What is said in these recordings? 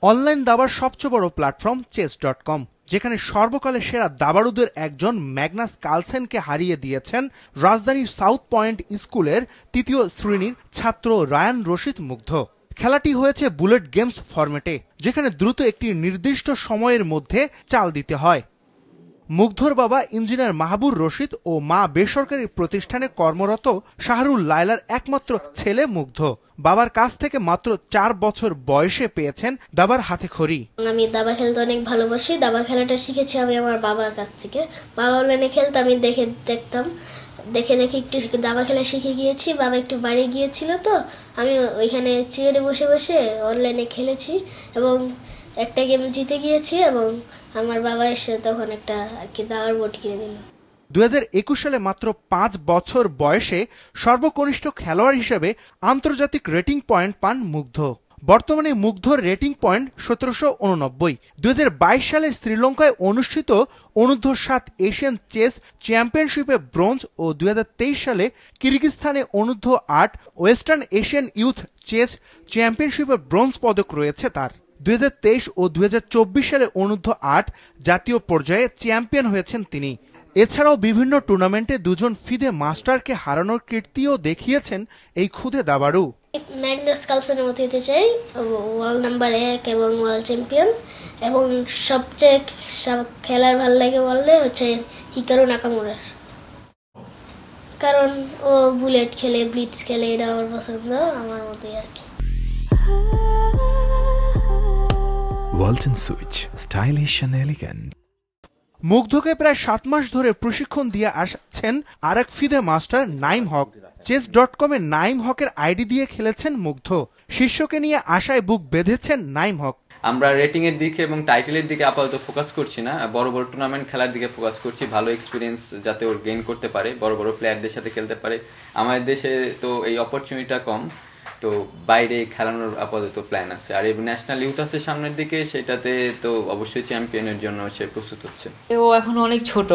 Online দাবার সবচেয়ে বড় প্ল্যাটফর্ম chess.com, যেখানে সর্বকালের সেরা দাবাড়ুদের একজন ম্যাগনাস কার্লসেনকে হারিয়ে দিয়েছেন রাজধানীর সাউথ পয়েন্ট স্কুলের ৩য় শ্রেণীর ছাত্র রায়ান রশিদ মুগ্ধ। খেলাটি হয়েছে বুলেট গেমস ফরম্যাটে, যেখানে দ্রুত একটি নির্দিষ্ট সময়ের মধ্যে চাল দিতে হয়। মুগ্ধর বাবা ইঞ্জিনিয়ার মাহবুর রশিদ ও মা বেসরকারি প্রতিষ্ঠানে কর্মরত শাহরুল লায়লার একমাত্র ছেলে মুগ্ধ। বাবার কাছ থেকে মাত্র ৪ বছর বয়সে পেয়েছেন দাবার হাতেখড়ি। আমি দাবা খেলতে অনেক ভালোবাসি। দাবা খেলাটা শিখেছি আমি আমার বাবার কাছ থেকে। বাবা অনলাইনে খেলতে আমি দেখতাম, দেখে একটু দাবা খেলা শিখে গিয়েছি। বাবা একটু বাইরে গিয়েছিল, তো আমি ওইখানে চেয়ারে বসে বসে অনলাইনে খেলেছি এবং একটা গেম জিতে গিয়েছি এবং আমার বাবা এসে তখন একটা দাবার বোর্ড কিনে দিল। ২০২১ সালে মাত্র ৫ বছর বয়সে সর্বকনিষ্ঠ খেলোয়াড় হিসেবে আন্তর্জাতিক রেটিং পয়েন্ট পান মুগ্ধ। বর্তমানে মুগ্ধর রেটিং পয়েন্ট ১৭৮৯। ২০২২ সালে শ্রীলঙ্কায় অনুষ্ঠিত অনূর্ধ্ব-৭ এশিয়ান চেস চ্যাম্পিয়নশিপে ব্রোঞ্জ ও ২০২৩ সালে কিরগিজস্তানে অনূর্ধ্ব-৮ ওয়েস্টার্ন এশিয়ান ইউথ চেস চ্যাম্পিয়নশিপে ব্রোঞ্জ পদক রয়েছে তার। ২০২৩ ও ২০২৪ সালে অনূর্ধ্ব-৮ জাতীয় পর্যায়ে চ্যাম্পিয়ন হয়েছেন তিনি। এছাড়াও বিভিন্ন টুর্নামেন্টে দুজন ফিদে মাস্টারকে হারানোর কীর্তিও দেখিয়েছেন এই ক্ষুদে দাবাড়ু। ম্যাগনাস কার্লসেনের মতো হতে চাই, ওয়ার্ল্ড নাম্বার ১ এবং ওয়ার্ল্ড চ্যাম্পিয়ন। এবং সবচেয়ে খেলার ভালো লাগে বললে হচ্ছে হিকারু নাকামুরার, কারণ ও বুলেট খেলে, ব্লিটজ খেলে, এটা আমার পছন্দ, আমার মতোই আর কি। Walton switch, stylish and elegant. মুগ্ধকে প্রায় ৭ মাস ধরে প্রশিক্ষণ দিয়ে আসছেন আরেক ফিদে মাস্টার নাইম হক। chess.com-এ নাইম হকের আইডি দিয়ে খেলেছেন মুগ্ধ। শিষ্যকে নিয়ে আশায় বুক বেঁধেছেন নাইম হক। আমরা রেটিং এর দিকে এবং টাইটেলের দিকে আপাতত ফোকাস করছি না, বড় বড় টুর্নামেন্ট খেলার দিকে ফোকাস করছি। ভালো এক্সপিরিয়েন্স যাতে ওর গেইন করতে পারে, বড় বড় প্লেয়ারদের সাথে খেলতে পারে। আমাদের দেশে তো এই অপরচুনিটিটা কম, তো বাইরে খেলানোর আপাতত প্ল্যান আছে। আর এই ন্যাশনাল ইউথ আছে সামনের দিকে, সেটাতে তো অবশ্যই চ্যাম্পিয়নের জন্য সে প্রস্তুত হচ্ছে। ও এখন অনেক ছোট,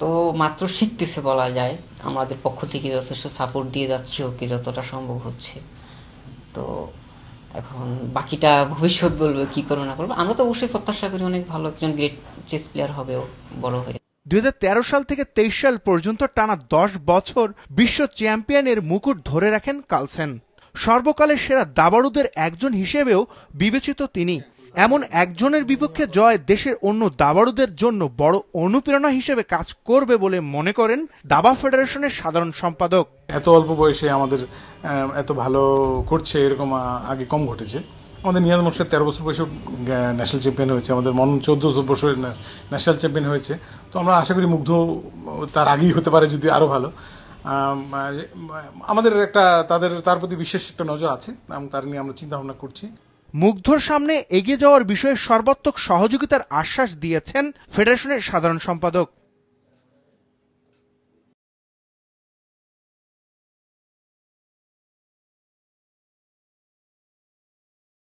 তো মাত্র শিখতেছে বলা যায়। আমাদের পক্ষ থেকে যথেষ্ট সাপোর্ট দিয়ে যাচ্ছি ওকে যতটা সম্ভব হচ্ছে। তো এখন বাকিটা ভবিষ্যৎ বলবে কি করবো না করবো। আমরা তো অবশ্যই প্রত্যাশা করি অনেক ভালো একজন গ্রেট চেস প্লেয়ার হবে ও বড় হয়ে। ২০১৩ সাল থেকে ২৩ সাল পর্যন্ত টানা ১০ বছর বিশ্ব চ্যাম্পিয়নের মুকুট ধরে রাখেন কার্লসেন। সর্বকালের সেরা দাবাড়ুদের একজন হিসেবেও বিবেচিত তিনি। এমন একজনের বিপক্ষে জয় দেশের অন্য দাবাড়ুদের জন্য বড় অনুপ্রেরণা হিসেবে কাজ করবে বলে মনে করেন দাবা ফেডারেশনের সাধারণ সম্পাদক। এত অল্প বয়সে আমাদের এত ভালো করছে এরকম আগে কম ঘটেছে। আমাদের নিয়াজ মোর্শেদ ১৩ বছর বয়সে ন্যাশনাল চ্যাম্পিয়ন হয়েছে, আমাদের মন ১৪ বছর ন্যাশনাল চ্যাম্পিয়ন হয়েছে। তো আমরা আশা করি মুগ্ধ তার আগেই হতে পারে, যদি আরও ভালো। আমাদের তার প্রতি বিশেষ একটা নজর আছে এবং তার নিয়ে আমরা চিন্তা ভাবনা করছি। মুগ্ধর সামনে এগিয়ে যাওয়ার বিষয়ে সর্বাত্মক সহযোগিতার আশ্বাস দিয়েছেন ফেডারেশনের সাধারণ সম্পাদক।